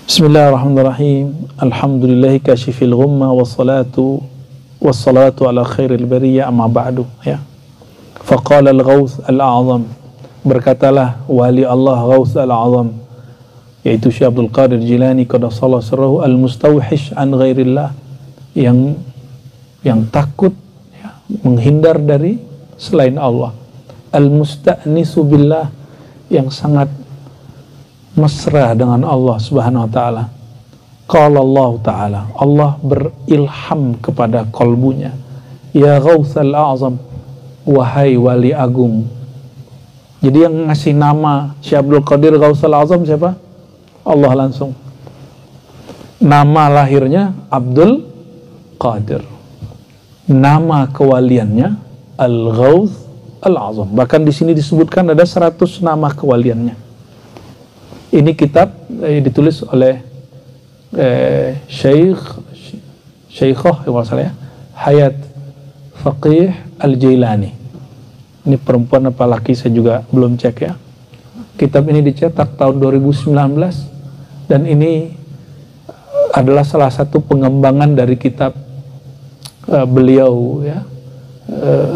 Bismillahirrahmanirrahim. Alhamdulillahi kashifil ghumma wassalatu ala khairil bariyah amma ba'du. Ya. Faqala al-Ghawth al-A'zam, berkatalah wali Allah Ghawth al-A'zam, yaitu Syekh Abdul Qadir Jilani qaddasallahu sirrahu, al-mustawhish an ghairillah, yang takut, ya, menghindar dari selain Allah, al-musta'nisu billah, yang sangat mesra dengan Allah Subhanahu wa taala. Qala Allah taala, Allah berilham kepada kalbunya, ya Ghawthal A'zam, wahai wali agung. Jadi yang ngasih nama Syekh Abdul Qadir Ghawthal A'zam siapa? Allah langsung. Nama lahirnya Abdul Qadir, nama kewaliannya Al-Ghawth Al-A'zam. Bahkan di sini disebutkan ada 100 nama kewaliannya. Ini kitab ditulis oleh Syekhah ya, Hayat Faqih Al-Jailani. Ini perempuan apa laki saya juga belum cek ya. Kitab ini dicetak tahun 2019 dan ini adalah salah satu pengembangan dari kitab beliau ya,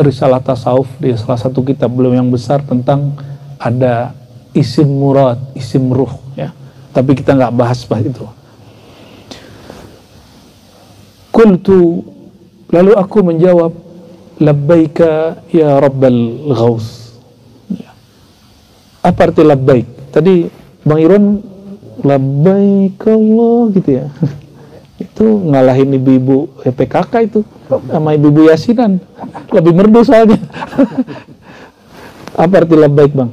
Risalah Tasawuf, di salah satu kitab beliau yang besar tentang ada isim murad, isim ruh ya. Tapi kita nggak bahas itu. Qultu, lalu aku menjawab, labbaika ya Rabbal Ghawth. Ya. Apa arti labbaik? Tadi Bang Irwan labbaik Allah gitu ya. Itu ngalahin ibu-ibu PKK itu sama ibu-ibu Yasinan. Lebih merdu soalnya. Apa arti labbaik, Bang?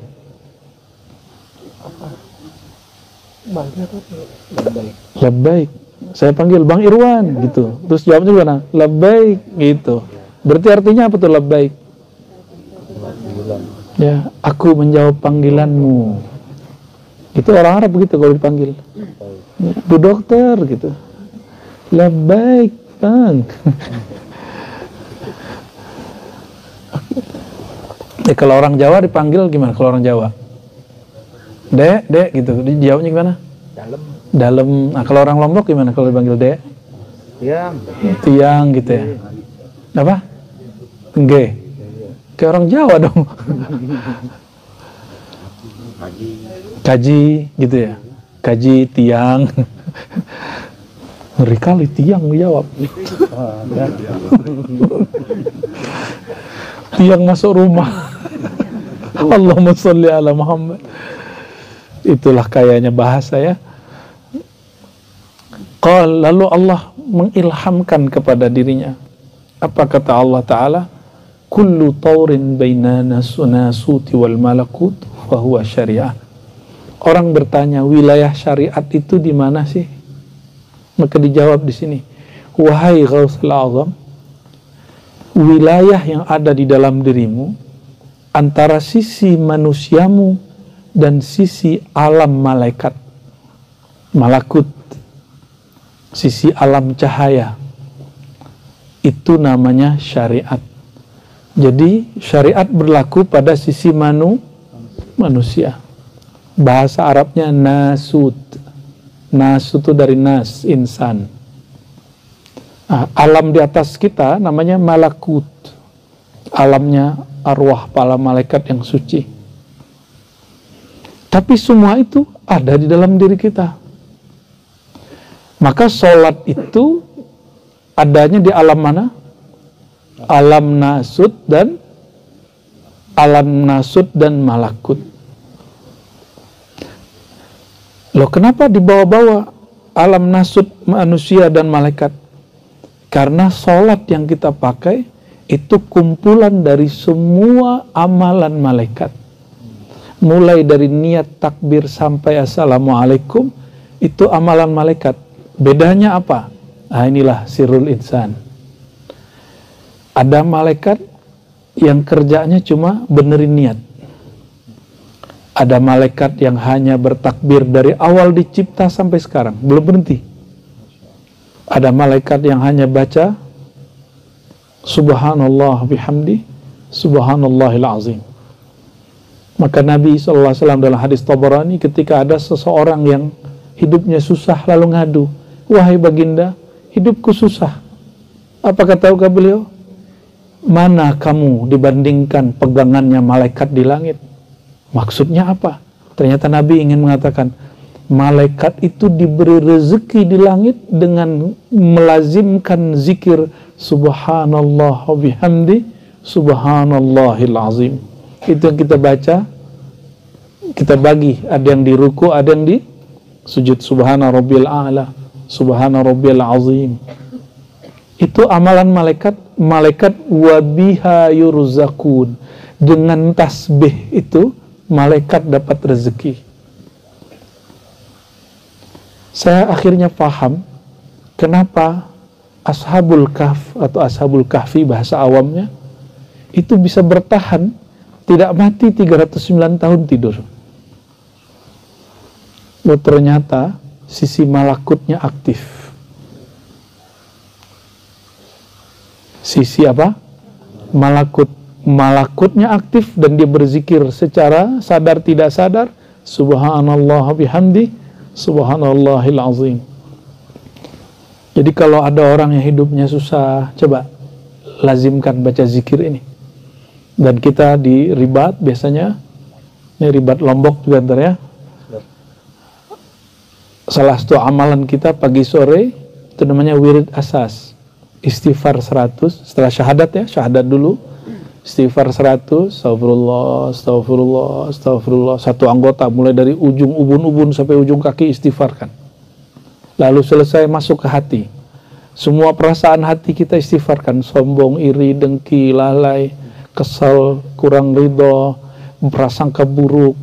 Labbaik. Saya panggil Bang Irwan gitu. Terus jawabnya gimana? Labbaik gitu. Berarti artinya apa tuh labbaik? Ya, aku menjawab panggilanmu. Itu orang Arab begitu kalau dipanggil. Ya, Bu dokter gitu. Labbaik, Bang. Ya, kalau orang Jawa dipanggil gimana kalau orang Jawa? Dek gitu. Dijawabnya gimana? Dalam. Nah, kalau orang Lombok gimana kalau dipanggil Dek? Tiang gitu ya. Apa? Nggih. Kayak orang Jawa dong. Kaji gitu ya. Kaji, tiang. Ngeri kali tiang menjawab. Tiang masuk rumah. Allahumma sholli ala Muhammad. Itulah kayaknya bahasa ya. Lalu Allah mengilhamkan kepada dirinya. Apa kata Allah Ta'ala? Kullu taurin bainana sunasuti wal malakut fahuwa syariah. Orang bertanya, wilayah syariat itu di mana sih? Maka dijawab di sini, wahai Ghawthul A'zam, wilayah yang ada di dalam dirimu antara sisi manusiamu dan sisi alam malaikat, malakut, sisi alam cahaya, itu namanya syariat. Jadi syariat berlaku pada sisi manusia. Bahasa Arabnya nasut. Nasut itu dari nas, insan. Nah, alam di atas kita namanya malakut. Alamnya arwah para malaikat yang suci. Tapi semua itu ada di dalam diri kita. Maka sholat itu adanya di alam mana? Alam nasut dan malakut. Loh, kenapa dibawa-bawa alam nasut manusia dan malaikat? Karena sholat yang kita pakai itu kumpulan dari semua amalan malaikat. Mulai dari niat takbir sampai assalamualaikum, itu amalan malaikat. Bedanya apa? Nah, inilah sirrul insan. Ada malaikat yang kerjanya cuma benerin niat. Ada malaikat yang hanya bertakbir dari awal dicipta sampai sekarang, belum berhenti. Ada malaikat yang hanya baca Subhanallah bihamdi, Subhanallahil azim. Maka Nabi SAW dalam hadis Tabarani, ketika ada seseorang yang hidupnya susah lalu ngadu, wahai baginda, hidupku susah. Apa kata beliau? Mana kamu dibandingkan pegangannya malaikat di langit? Maksudnya apa? Ternyata Nabi ingin mengatakan, malaikat itu diberi rezeki di langit dengan melazimkan zikir subhanallah wa bihamdi subhanallahil azim. Itu yang kita baca, kita bagi, ada yang di ruku, ada yang di sujud, subhana rabbil a'la, subhana rabbil azim. Itu amalan malaikat wabiha yurzakun. Dengan tasbih itu malaikat dapat rezeki. Saya akhirnya paham kenapa Ashabul Kahf atau Ashabul Kahfi bahasa awamnya itu bisa bertahan, tidak mati 309 tahun tidur. Ternyata sisi malakutnya aktif. Sisi apa? Malakutnya aktif dan dia berzikir secara sadar tidak sadar, subhanallah bihamdi subhanallahil azim. Jadi kalau ada orang yang hidupnya susah, coba lazimkan baca zikir ini. Dan kita di ribat biasanya, ini ribat Lombok juga ntar ya, salah satu amalan kita pagi sore itu namanya wirid asas, istighfar 100 setelah syahadat ya, syahadat dulu, istighfar 100, astagfirullah, astagfirullah, astagfirullah, satu anggota mulai dari ujung ubun-ubun sampai ujung kaki istighfarkan. Lalu selesai masuk ke hati, semua perasaan hati kita istighfarkan, sombong, iri, dengki, lalai, kesal, kurang ridho, prasangka buruk,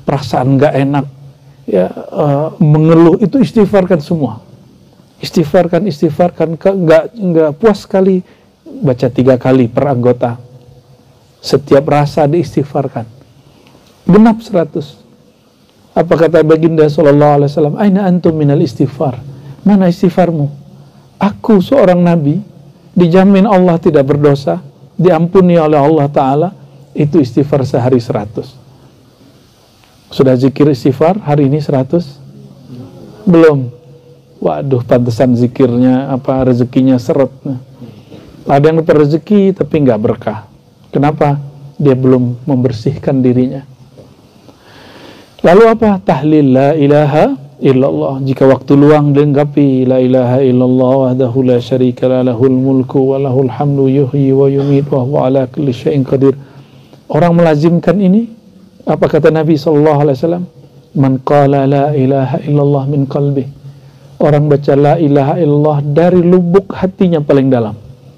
perasaan gak enak, ya, mengeluh, itu istighfarkan semua. Istighfarkan, nggak puas sekali, baca 3 kali per anggota. Setiap rasa diistighfarkan. Genap 100. Apa kata baginda sallallahu alaihi wasallam? Aina antum minal istighfar? Mana istighfarmu? Aku seorang nabi, dijamin Allah tidak berdosa, diampuni oleh Allah Ta'ala, itu istighfar sehari 100. Sudah zikir istighfar hari ini 100? Belum. Waduh, pantesan zikirnya apa, rezekinya seret. Ada yang dapat rezeki tapi nggak berkah. Kenapa? Dia belum membersihkan dirinya. Lalu apa? Tahlil la ilaha illallah. Jika waktu luang dilengkapi la ilaha illallah wahdahu la syarika lahul mulku wa lahul hamdu yuhyi wa yumiit wa huwa ala kulli syai'in qadir. Orang melazimkan ini, apa kata Nabi sallallahu alaihi wasallam? Man qala la ilaha illallah min qalbi. Orang baca la ilaha illallah dari lubuk hatinya paling dalam,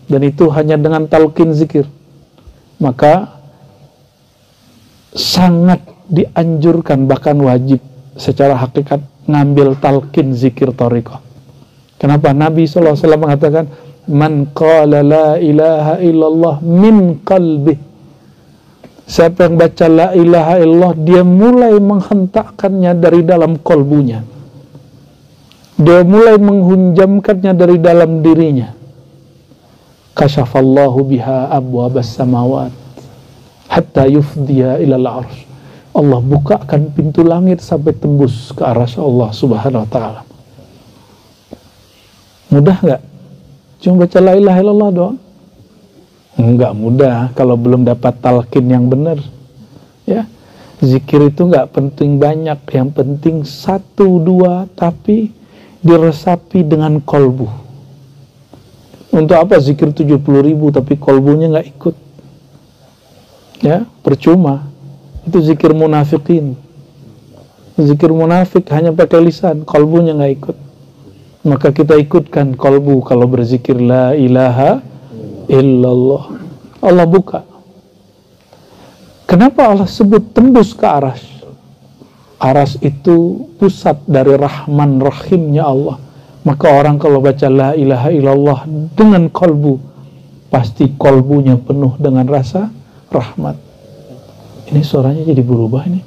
dan itu hanya dengan talqin zikir, maka sangat dianjurkan, bahkan wajib secara hakikat ngambil talqin zikir thariqah. Kenapa? Nabi SAW mengatakan man qala la ilaha illallah min qalbi. Siapa yang baca la ilaha illallah, dia mulai menghentakkannya dari dalam kolbunya, dia mulai menghunjamkannya dari dalam dirinya. Kasyafallahu biha abwabas samawat hatta yufdiya ilal arsh. Allah bukakan pintu langit sampai tembus ke arasy Allah subhanahu wa ta'ala. Mudah nggak? Cuma baca la ilaha illallah doang? Enggak mudah kalau belum dapat talqin yang benar. Ya, zikir itu nggak penting banyak, yang penting 1-2 tapi diresapi dengan kolbu. Untuk apa zikir 70.000 tapi kolbunya nggak ikut? Ya, percuma. Itu zikir munafikin. Zikir munafik hanya pakai lisan, kolbunya nggak ikut. Maka kita ikutkan kolbu kalau berzikir la ilaha illallah. Allah buka. Kenapa Allah sebut tembus ke arasy? Aras itu pusat dari Rahman Rahimnya Allah. Maka orang kalau baca la ilaha illallah dengan kolbu, pasti kolbunya penuh dengan rasa rahmat. Ini suaranya jadi berubah ini.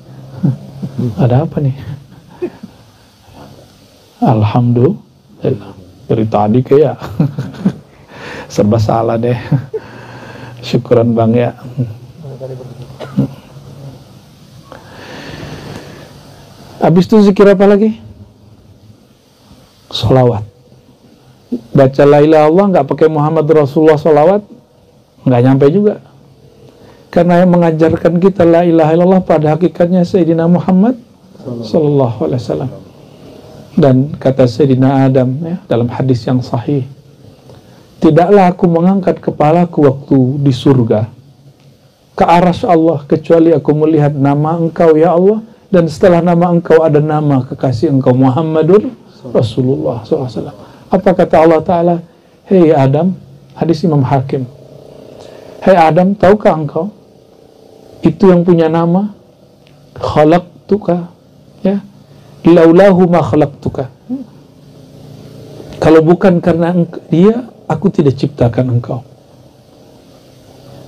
Ada apa nih? Alhamdulillah. Dari tadi kayak serba salah deh. Syukuran Bang ya. Habis itu zikir apa lagi? Sholawat. Baca la ilaha illallah nggak pakai Muhammad Rasulullah sholawat, nggak nyampe juga. Karena yang mengajarkan kita la ilaha illallah pada hakikatnya Sayyidina Muhammad sallallahu alaihi wasallam. Dan kata Sayyidina Adam ya, dalam hadis yang sahih, tidaklah aku mengangkat kepalaku waktu di surga ke arsy Allah kecuali aku melihat nama Engkau ya Allah, dan setelah nama Engkau ada nama kekasih Engkau Muhammadur Rasulullah SAW. Apa kata Allah Ta'ala? Hei Adam, hadis Imam Hakim, hei Adam, tahukah engkau itu yang punya nama khalaqtuka, ya, laulahu ma khalaqtuka, kalau bukan karena dia aku tidak ciptakan engkau.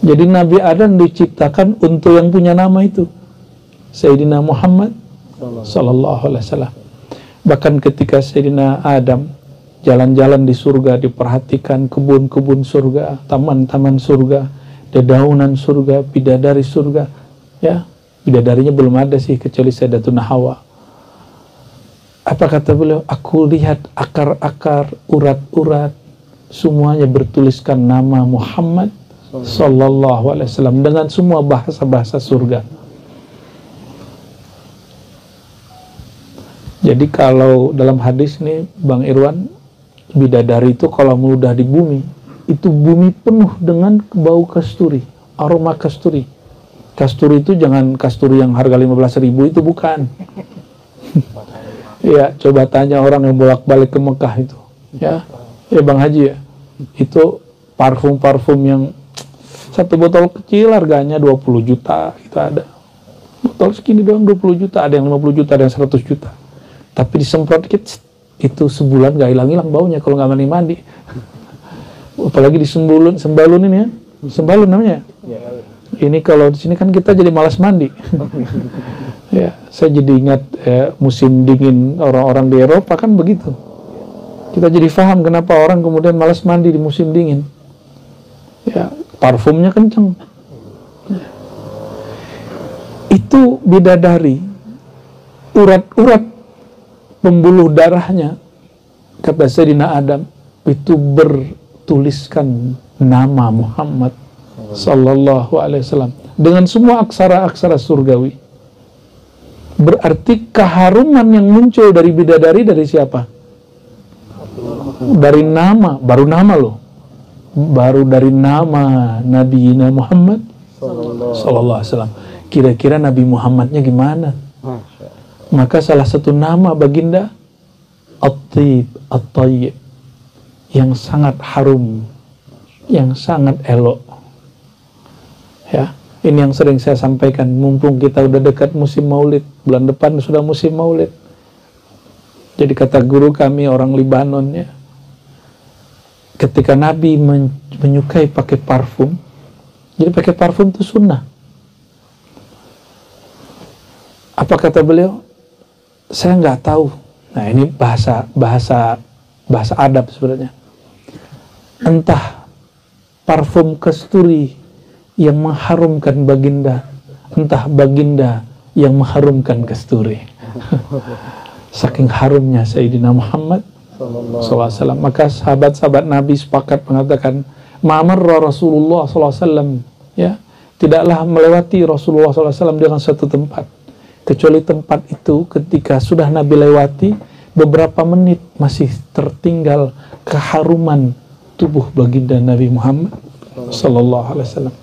Jadi Nabi Adam diciptakan untuk yang punya nama itu, Sayyidina Muhammad sallallahu alaihi wasallam. Bahkan ketika Sayyidina Adam jalan-jalan di surga, diperhatikan kebun-kebun surga, taman-taman surga, dedaunan surga, bidadari surga, ya, bidadarinya belum ada sih kecuali Sayyidatuna Hawa. Apa kata beliau? Aku lihat akar-akar, urat-urat, semuanya bertuliskan nama Muhammad sallallahu alaihi wasallam dengan semua bahasa-bahasa surga. Jadi kalau dalam hadis nih Bang Irwan, bidadari itu kalau meludah di bumi, itu bumi penuh dengan bau kasturi, aroma kasturi. Kasturi itu jangan kasturi yang harga 15.000 itu, bukan. Ya, coba tanya orang yang bolak-balik ke Mekah itu. Ya Bang Haji ya. Itu parfum-parfum yang satu botol kecil harganya 20 juta, itu ada. Botol segini doang 20 juta, ada yang 50 juta, ada yang 100 juta. Tapi disemprot dikit, itu sebulan gak hilang-hilang baunya kalau nggak mandi-mandi. Apalagi sembalun ini ya, sembalun namanya. Ini kalau di sini kan kita jadi malas mandi. Ya, saya jadi ingat musim dingin orang-orang di Eropa kan begitu. Kita jadi paham kenapa orang kemudian malas mandi di musim dingin. Ya, parfumnya kenceng. Itu bidadari, urat-urat pembuluh darahnya, kata Sayyidina Adam, itu bertuliskan nama Muhammad sallallahu alaihi wasallam dengan semua aksara-aksara surgawi. Berarti keharuman yang muncul dari bidadari dari siapa? Dari nama, baru nama loh. Baru dari nama Nabi Muhammad sallallahu alaihi wasallam. Kira-kira Nabi Muhammadnya gimana? Maka salah satu nama baginda At-Tib, At-Tayyib, yang sangat harum, yang sangat elok. Ya, ini yang sering saya sampaikan, mumpung kita udah dekat musim Maulid, bulan depan sudah musim Maulid. Jadi kata guru kami orang Libanon ya, ketika Nabi menyukai pakai parfum, jadi pakai parfum itu sunnah. Apa kata beliau? Saya nggak tahu. Nah ini bahasa adab sebenarnya. Entah parfum kasturi yang mengharumkan baginda, entah baginda yang mengharumkan kasturi. Saking harumnya Sayyidina Muhammad SAW. Maka sahabat-sahabat Nabi sepakat mengatakan, ma'amarra Rasulullah SAW, ya, tidaklah melewati Rasulullah SAW dengan satu tempat, kecuali tempat itu ketika sudah Nabi lewati, beberapa menit masih tertinggal keharuman tubuh baginda Nabi Muhammad sallallahu alaihi wasallam.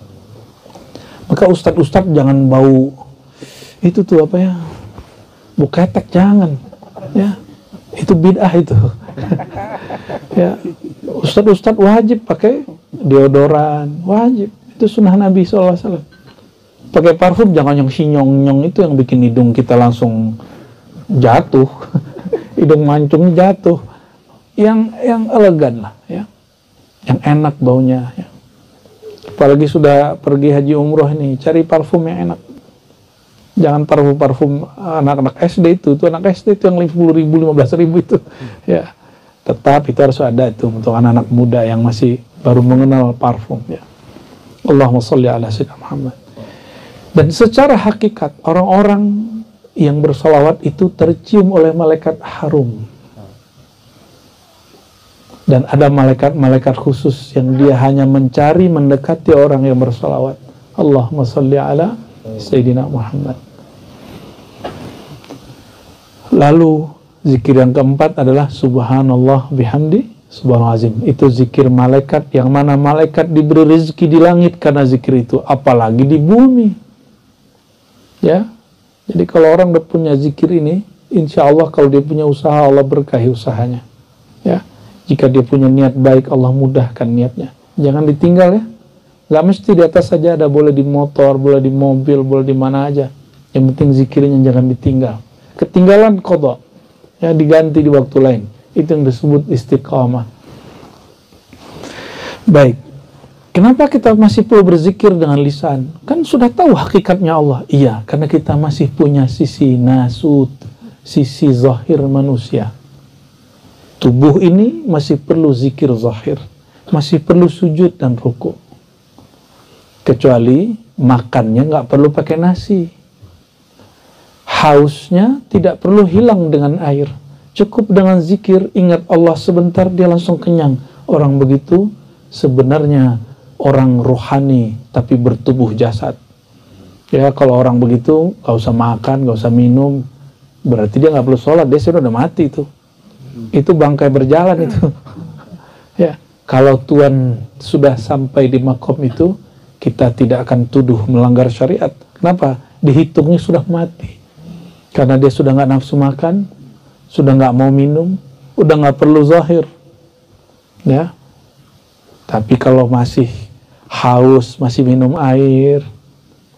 Maka ustadz jangan bau itu tuh apa ya, bau ketek, jangan ya, itu bid'ah itu. Ya, ustadz wajib pakai deodoran, wajib, itu sunnah Nabi sallallahu alaihi wasallam. Pakai parfum jangan yang sinyong-nyong itu yang bikin hidung kita langsung jatuh. Hidung mancung jatuh. Yang elegan lah ya. Yang enak baunya ya. Apalagi sudah pergi haji umroh ini, cari parfum yang enak. Jangan parfum anak-anak SD itu anak SD itu yang 10.000, 15.000 itu. Ya. Tetap itu harus ada itu untuk anak-anak muda yang masih baru mengenal parfum ya. Allahumma sholli ala sayyidina Muhammad. Dan secara hakikat orang-orang yang bersolawat itu tercium oleh malaikat harum. Dan ada malaikat-malaikat khusus yang dia hanya mencari mendekati orang yang bersalawat. Allahumma salli ala Sayyidina Muhammad. Lalu zikir yang keempat adalah subhanallah bihamdi subhanal azim. Itu zikir malaikat, yang mana malaikat diberi rezeki di langit karena zikir itu, apalagi di bumi. Ya. Jadi kalau orang udah punya zikir ini, insya Allah kalau dia punya usaha, Allah berkahi usahanya. Ya. Jika dia punya niat baik, Allah mudahkan niatnya. Jangan ditinggal ya. Gak mesti di atas saja ada, boleh di motor, boleh di mobil, boleh di mana aja. Yang penting zikirnya jangan ditinggal. Ketinggalan qadha, ya, diganti di waktu lain. Itu yang disebut istiqamah. Baik. Kenapa kita masih perlu berzikir dengan lisan? Kan sudah tahu hakikatnya Allah. Iya, karena kita masih punya sisi nasut, sisi zahir manusia. Tubuh ini masih perlu zikir zahir, masih perlu sujud dan ruku. Kecuali makannya nggak perlu pakai nasi. Hausnya tidak perlu hilang dengan air. Cukup dengan zikir, ingat Allah sebentar, dia langsung kenyang. Orang begitu sebenarnya orang rohani tapi bertubuh jasad. Ya, kalau orang begitu gak usah makan, gak usah minum, berarti dia gak perlu sholat, dia sudah mati itu. Itu bangkai berjalan itu. Ya, kalau Tuhan sudah sampai di makom itu, kita tidak akan tuduh melanggar syariat. Kenapa? Dihitungnya sudah mati. Karena dia sudah gak nafsu makan, sudah gak mau minum, udah gak perlu zahir. Ya. Tapi kalau masih haus, masih minum air,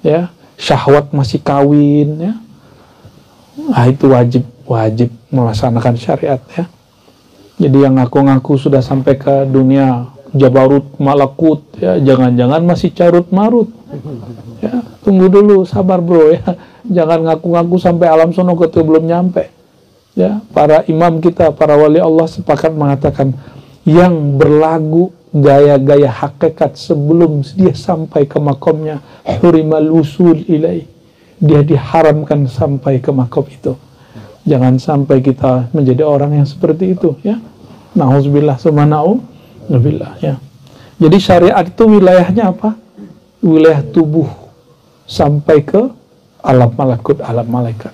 ya, syahwat masih kawin, ya, itu wajib melaksanakan syariat, ya. Jadi yang ngaku-ngaku sudah sampai ke dunia jabarut malakut, ya, jangan-jangan masih carut marut, ya. Tunggu dulu, sabar bro, ya. Jangan ngaku-ngaku sampai alam sono ketua belum nyampe, ya. Para imam kita, para wali Allah sepakat mengatakan yang berlagu gaya-gaya hakikat sebelum dia sampai ke makomnya, hurimal usul ilaih, dia diharamkan sampai ke makom itu. Jangan sampai kita menjadi orang yang seperti itu, ya. Na'udzubillah summa na'udzubillah, ya. Jadi syariat itu wilayahnya apa? Wilayah tubuh sampai ke alam malakut, alam malaikat.